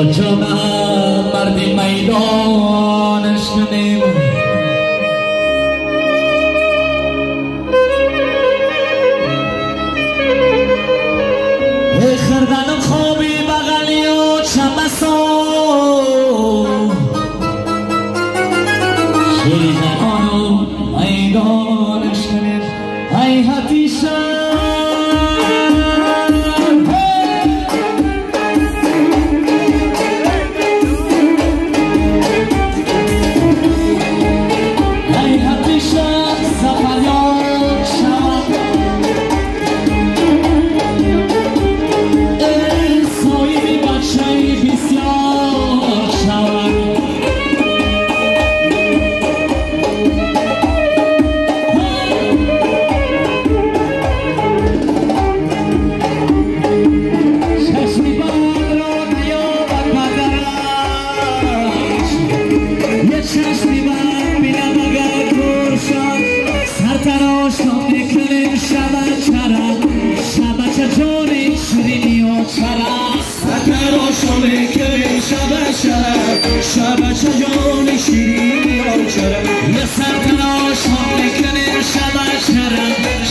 جانم مرد میدانش کنیم خردن خوابی بغلی و چمسو شیری زنانو میدانش کنیم ای حتیشم شبچه جان شیرینی آچرم یه سرتراش هم میکنیم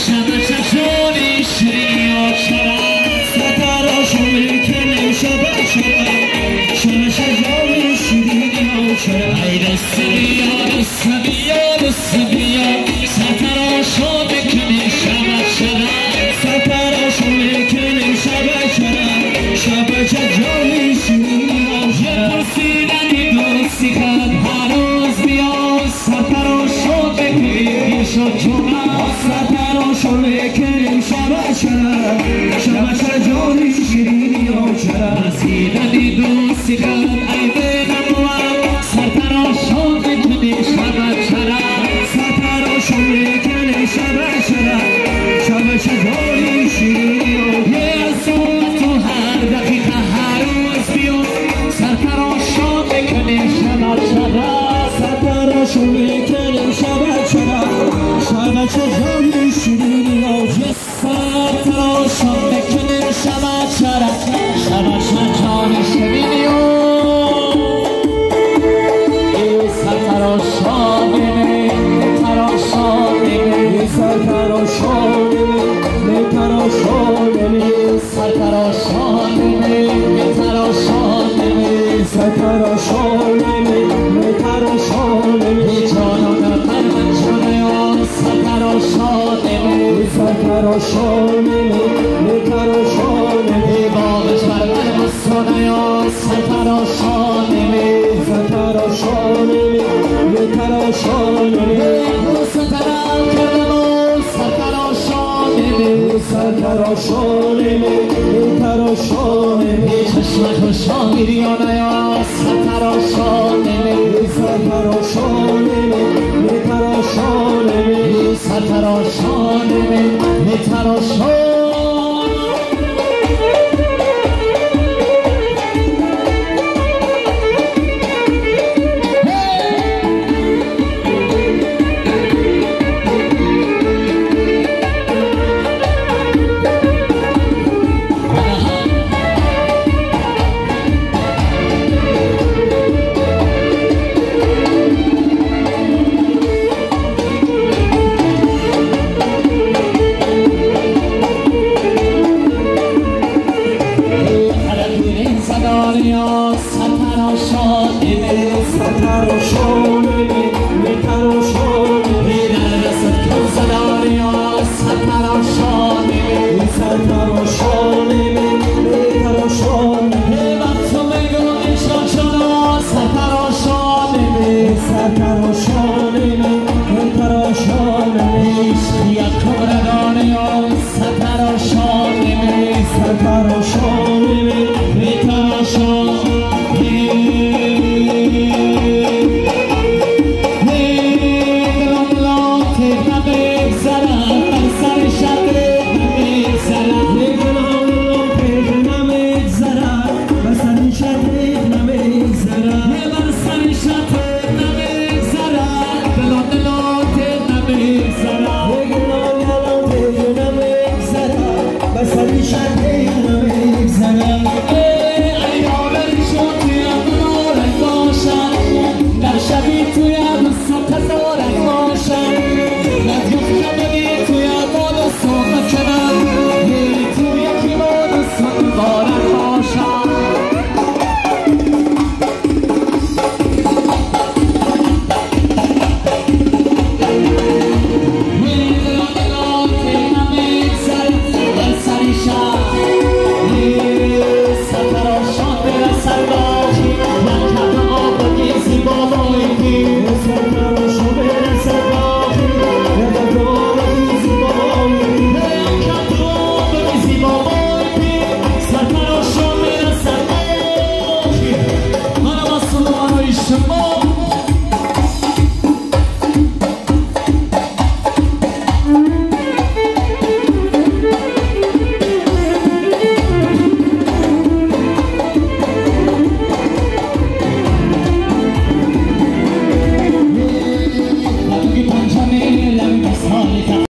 شبچه جان شیرینی آچرم سرتراش هم میکنیم شبچه جان شیرینی آچرم ای دست بیا سرتراش هم میکنیم سرتراش هم میکنیم شبچه جان شیرینی آچرم هنوز بیا سرتراشو بکنیم سرتراشو بکنیم شبچه جان شیرینی آچرم رسیدنی دوستی خد ای بگم سرتراشو بکنیم سرتراشو بکنیم شبچه جان شیرینی آچرم یه صبح تو هر دقیقه هر روز بیا سرتراشو بکنیم سرتراشو بکنیم شبچه جان شیرینی آچرم سرتراشو بکنیم شبچه جان شیرینی سرتراشان